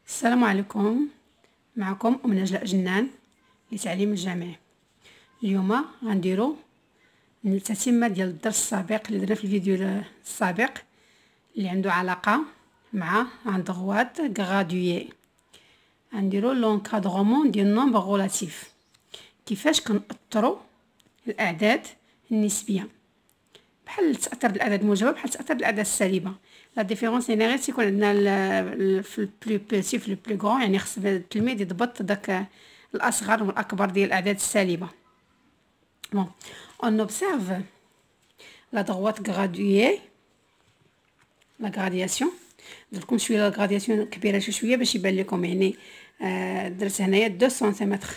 السلام عليكم. معكم أم نجلاء جنان لتعليم الجامعي. اليوم غنديرو التتمة ديال الدرس السابق اللي درنا في الفيديو السابق اللي عنده علاقة مع ان droite graduée. غنديرو لونكادرومون ديال النومبر غولاتيف، كيفاش كنأثروا الأعداد النسبية، بحال تأثر بالأعداد الموجبة بحال تأثر بالأعداد السالبة. لا ديفيرونس هنا غير تيكون عندنا في البلو بيتي في البلو غران، يعني خص التلميذ يضبط داك الأصغر والأكبر ديال الأعداد السالبة. بون on observe la droite graduée، لا غرادياسيون. درتلكم شويه لا غرادياسيون كبيره شويه باش يبان لكم، يعني درت هنايا 2 سنتيمتر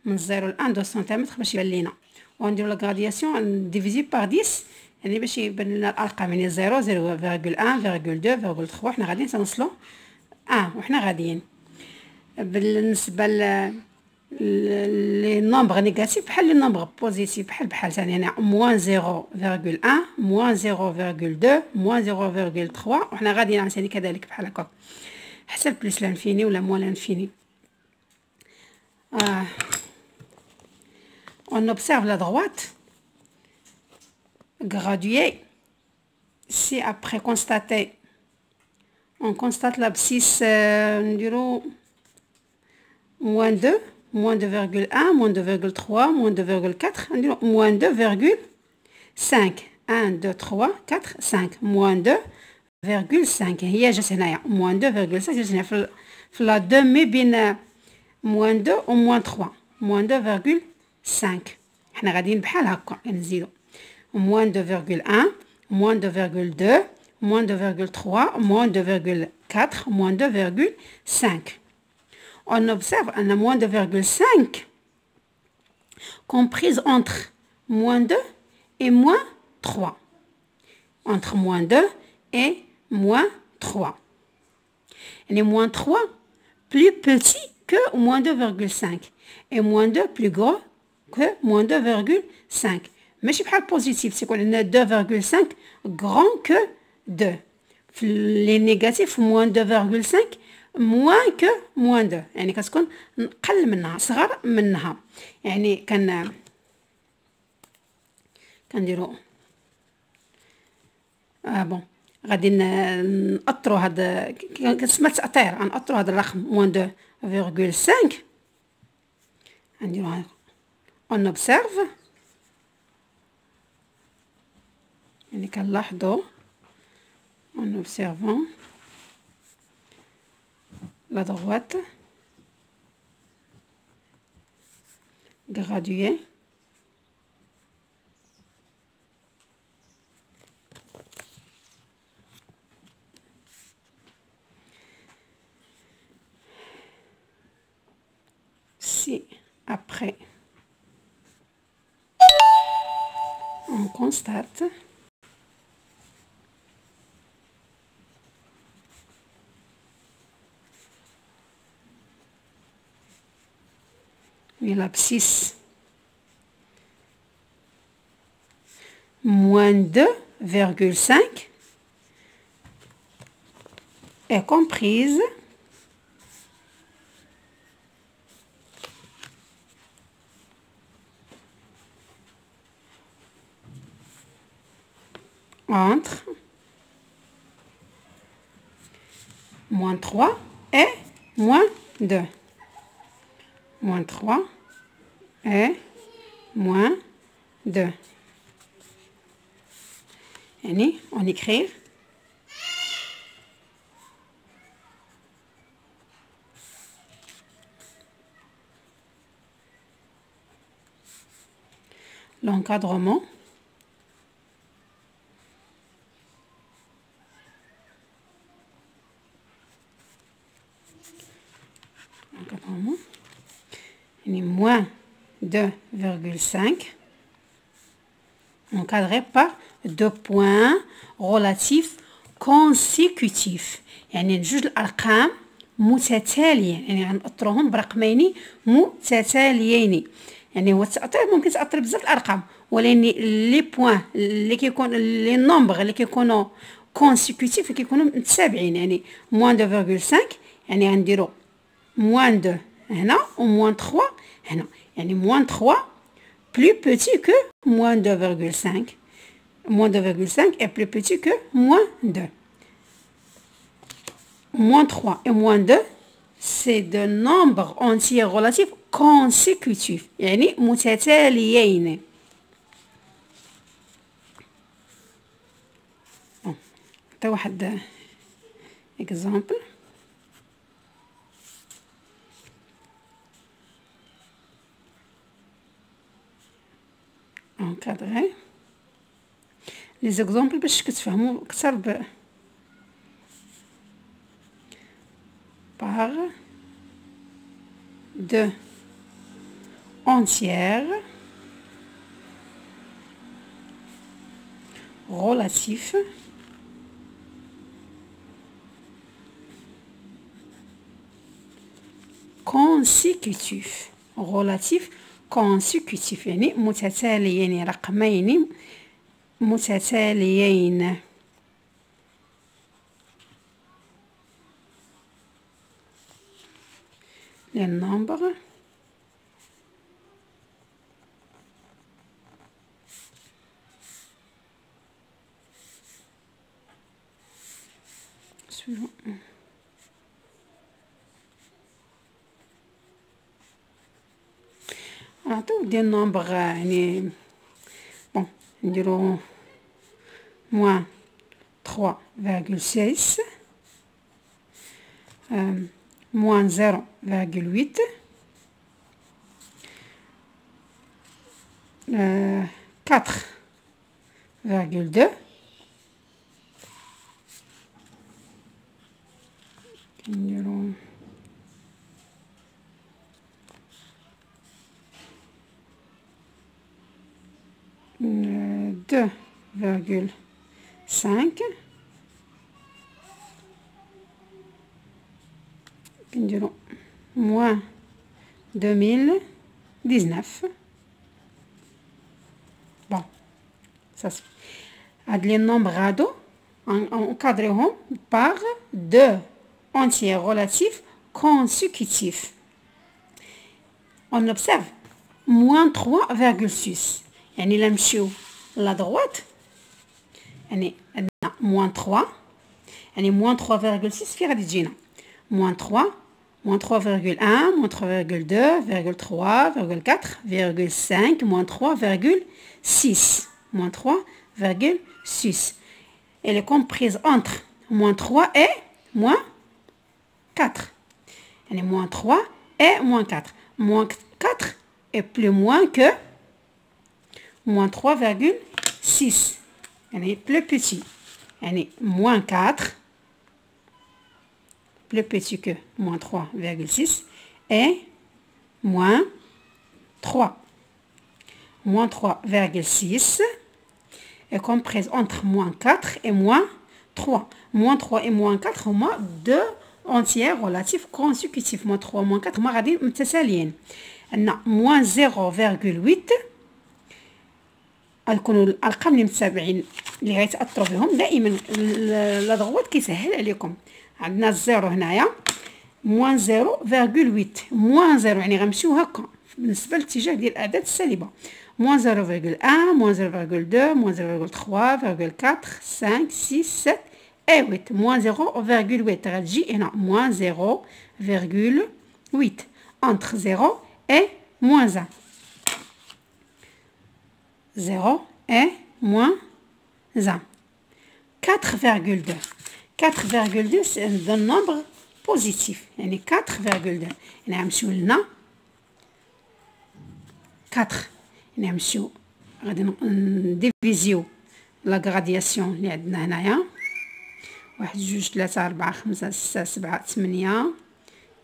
من 0 ل 1 2 سنتيمتر باش يبان لينا، ونديرو لا غرادياسيون ديفيزي بار 10 يعني باش يبان لنا الارقام، يعني 0 0.1 0.2 0.3 حنا غاديين توصلوا 1 وحنا غاديين. بالنسبه لي نومبر نيجاتيف بحال لي نومبر بوزيتيف بحال ثاني، يعني موان 0.1 موان 0.2 موان 0.3 وحنا غاديين ثاني كذلك بحال هكا حسب بليس لانفيني ولا موان لانفيني. On observe la droite graduée. Si après constater, on constate l'abscisse, moins 2, moins 2,1, moins 2,3, moins 2,4, moins 2,5. 1, 2, 3, 4, 5. Moins 2,5. هي جات هنايا moins 2,5 جات هنا في لا دومي بين moins 2 و moins 3. moins 2,5. حنا غاديين بحال هكا نزيدو moins 2,1 moins 2,2 moins 2,3 moins 2,4 moins 2,5. On observe un moins 2,5 comprise entre moins 2 et moins 3. Entre moins 2 et moins 3. Et moins 3 plus petit que moins 2,5 et moins 2 plus gros que moins 2,5. ماشي بحال بوزيتيف تيكون عندنا 2,5 grand que 2. في لي نيجاتيف moins 2,5 moins que moins 2، يعني كتكون قل منها صغر منها. يعني كنديرو بون غادي نأطرو هاد كتسمى تأطير، غنأطرو هاد الرقم moins 2,5 غنديرو هكا. on observe، يعني كنلاحظوا en observant la droite graduée si après on constate l'abscisse moins 2,5 est comprise entre moins 3 et moins 2. Moins 3 et moins 2. يعني on écrit l'encadrement يعني moins 2,5 encadré par 2 points relatifs consécutifs، يعني جوج الأرقام متتاليين، يعني غنأطروهم برقمين متتاليين. يعني هو التأطير ممكن تأطر بزاف الأرقام، ولكن لي بوين اللي كيكون لي نومبر اللي كيكونوا كونسيكوتيف كيكونوا متتابعين، يعني moins 2,5 يعني غنديرو moins 2 هنا و moins 3 هنا، يعني moins 3 plus petit que moins 2,5. Moins 2,5 est plus petit que moins 2. Moins 3 et moins 2, c'est de nombres entiers relatifs consécutifs. يعني متتاليين. حتى واحد exemple. encadré. Les exemples باش كتفهموا اكثر par 2 entières relatifs consécutifs. relatifs consécutifs يعني متتاليين، رقمين متتاليين. les nombres suivants. نعطيو دي النومبر يعني بون نديرو moins 3,6 moins 0,8 4,2 نديرو 2,5 نديرو moins 2019. bon ça c'est هاد لي نومبر هادو نكادريهم par 2 entiers relatifs consécutifs. on observe moins 3,6 يعني لا نمشيو لا droite يعني عندنا moins 3 يعني moins 3,6 في غادي تجينا moins 3 moins 3,1 moins 3,2 3,4 5 moins 3,6 moins 3,6. elle est comprise entre moins 3 et moins 4 يعني moins 3 et moins 4. moins 4 est plus moins que moins 3,6 يعني plus petit يعني moins 4 plus petit que moins 3,6 et moins 3. Moins 3,6 est comprise entre moins 4 et moins 3. Moins 3 et moins 4 هما deux entiers relatifs consécutifs. moins 3 moins 4 هما غادي متساليين. عندنا moins 0,8 غيكونوا الارقام اللي متتابعين اللي غيتاثروا بهم دائما لا ضغوط كيسهل عليكم. عندنا الزيرو هنايا moins 0,8 moins 0 يعني غنمشيو هكا بالنسبه للاتجاه ديال الاعداد السالبه. moins 0,1 moins 0,2 moins 0,3 4 5 6 7 et 8 moins 0,8 غتجي هنا moins 0,8 entre 0 et moins 1. 0 et moins 1. 4,2 4,2 c'est un nombre positif يعني 4,2 يعني غنمشيو لهنا 4 يعني غنمشيو غادي نديفيزيو لا غرادياسيون اللي عندنا هنايا 1 2 3 4 5 6 7 8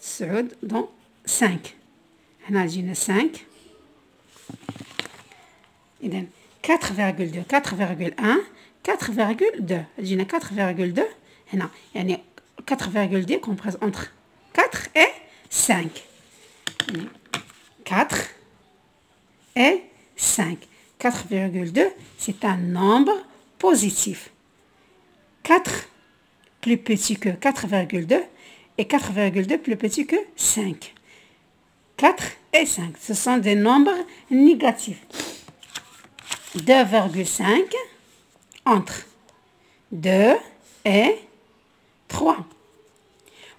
9 دونك 5 هنا جينا 5 إذا 4,2 4,1 4,2 جينا 4,2 هنا يعني 4,2 comprise entre 4 et 5 4 et 5 4,2 c'est un nombre positif 4 plus petit que 4,2 et 4,2 plus petit que 5. 4 et 5, ce sont des nombres négatifs. 2,5 entre 2 et 3.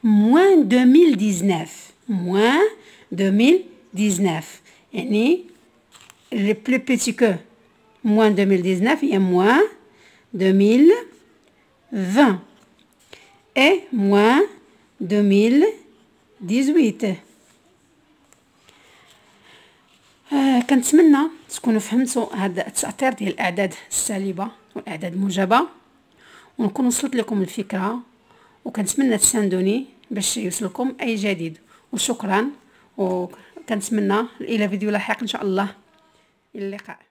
Moins 2019. Moins 2019. Et le plus petit que moins 2019, il y a moins 2020. Et moins 2018. كنتمنى تكونوا فهمتوا هذا التأثير ديال الأعداد السالبة والأعداد الموجبة، ونكون وصلت لكم الفكرة، وكنتمنى تساندوني باش يوصلكم أي جديد. وشكرا، وكنتمنى إلى فيديو لاحق إن شاء الله. إلى اللقاء.